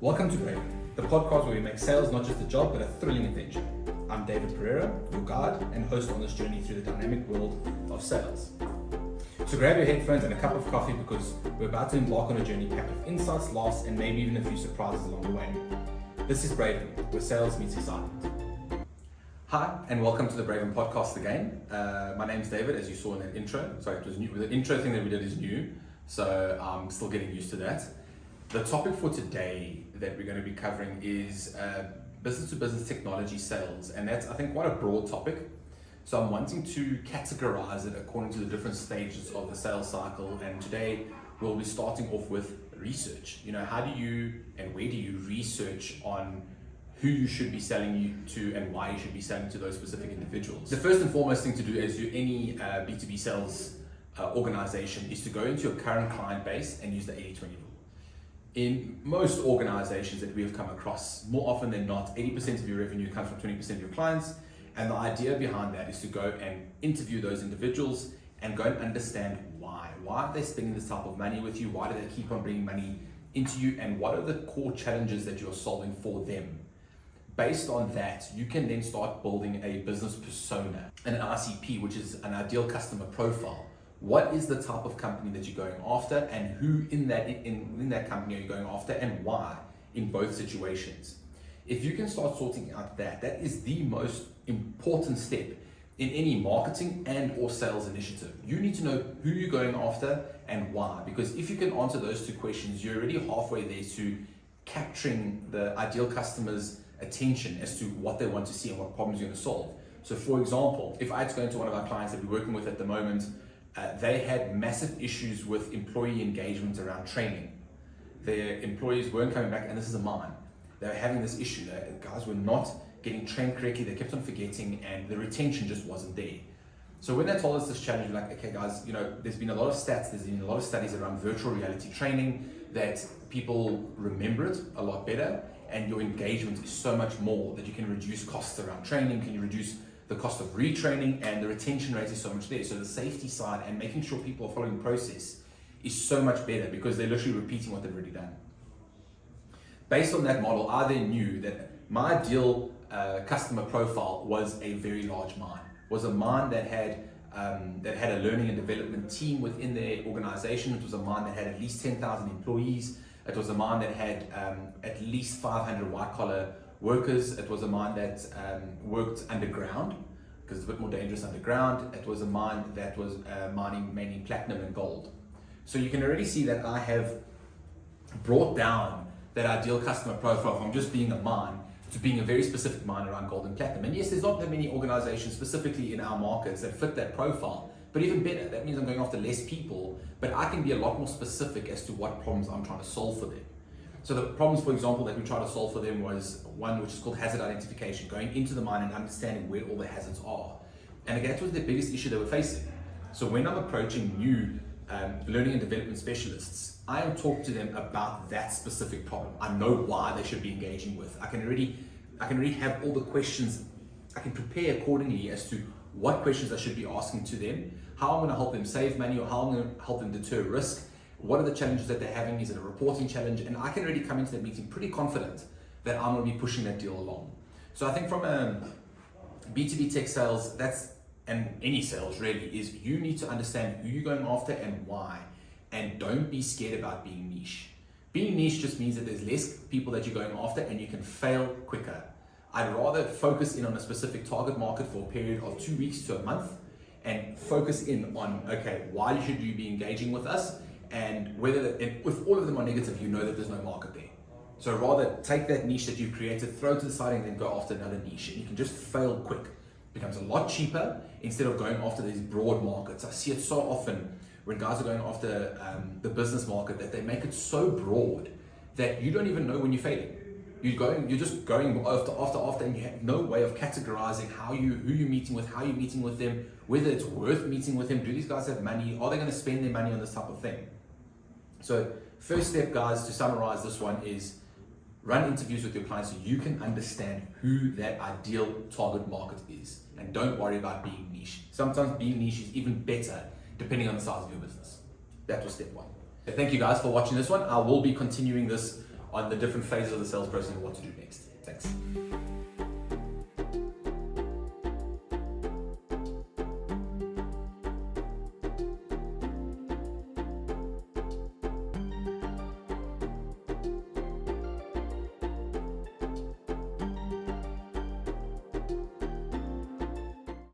Welcome to Brave, the podcast where we make sales not just a job but a thrilling adventure. I'm David Pereira, your guide and host on this journey through the dynamic world of sales. So grab your headphones and a cup of coffee because we're about to embark on a journey packed with insights, laughs, and maybe even a few surprises along the way. This is Brave, where sales meets excitement. Hi, and welcome to the Brave podcast again. My name's David, as you saw in that intro. Sorry, it was new. The intro thing that we did is new, so I'm still getting used to that. The topic for today that we're going to be covering is business-to-business technology sales, and that's, I think, quite a broad topic. So I'm wanting to categorize it according to the different stages of the sales cycle, and today we'll be starting off with research. How do you and where do you research on who you should be selling to and why you should be selling to those specific individuals? The first and foremost thing to do as you any B2B sales organization is to go into your current client base and use the 80-20 rule. In most organizations that we have come across, more often than not, 80% of your revenue comes from 20% of your clients. And the idea behind that is to go and interview those individuals and go and understand why. Why are they spending this type of money with you? Why do they keep on bringing money into you? And what are the core challenges that you're solving for them? Based on that, you can then start building a business persona, an ICP, which is an ideal customer profile. What is the type of company that you're going after, and who in that company are you going after, and why in both situations? If you can start sorting out that is the most important step in any marketing and or sales initiative. You need to know who you're going after and why, because if you can answer those two questions, you're already halfway there to capturing the ideal customer's attention as to what they want to see and what problems you're going to solve. So for example, if I had to go into one of our clients that we're working with at the moment, they had massive issues with employee engagement around training. Their employees weren't coming back, and this is a mine. They were having this issue. The guys were not getting trained correctly. They kept on forgetting, and the retention just wasn't there. So when they told us this challenge, we're like, okay guys, there's been a lot of stats, there's been a lot of studies around virtual reality training that people remember it a lot better, and your engagement is so much more that you can reduce costs around training, can you reduce the cost of retraining, and the retention rate is so much there. So the safety side and making sure people are following the process is so much better because they're literally repeating what they've already done. Based on that model, I then knew that my ideal customer profile was a very large mine, was a mine that had a learning and development team within their organization. It was a mine that had at least 10,000 employees. It was a mine that had at least 500 white collar workers. It was a mine that worked underground because it's a bit more dangerous underground. It was a mine that was mining mainly platinum and gold. So you can already see that I have brought down that ideal customer profile from just being a mine to being a very specific mine around gold and platinum. And yes, there's not that many organizations specifically in our markets that fit that profile, but even better, that means I'm going after less people, but I can be a lot more specific as to what problems I'm trying to solve for them. So the problems, for example, that we tried to solve for them was one which is called hazard identification, going into the mine and understanding where all the hazards are. And again, that was the biggest issue they were facing. So when I'm approaching new learning and development specialists, I am talking to them about that specific problem. I know why they should be engaging with. I can already have all the questions. I can prepare accordingly as to what questions I should be asking to them, how I'm going to help them save money, or how I'm going to help them deter risk. What are the challenges that they're having? Is it a reporting challenge? And I can already come into that meeting pretty confident that I'm going to be pushing that deal along. So I think from a B2B tech sales, and any sales really, is you need to understand who you're going after and why. And don't be scared about being niche. Being niche just means that there's less people that you're going after and you can fail quicker. I'd rather focus in on a specific target market for a period of 2 weeks to a month and focus in on, okay, why should you be engaging with us? And if all of them are negative, you know that there's no market there. So rather take that niche that you've created, throw it to the side, and then go after another niche. And you can just fail quick. It becomes a lot cheaper instead of going after these broad markets. I see it so often when guys are going after the business market that they make it so broad that you don't even know when you're failing. You're just going after, and you have no way of categorizing who you're meeting with, how you're meeting with them, whether it's worth meeting with them. Do these guys have money? Are they going to spend their money on this type of thing? So first step, guys, to summarize this one is run interviews with your clients so you can understand who that ideal target market is. And don't worry about being niche. Sometimes being niche is even better depending on the size of your business. That was step one. Thank you guys for watching this one. I will be continuing this on the different phases of the sales process and what to do next. Thanks.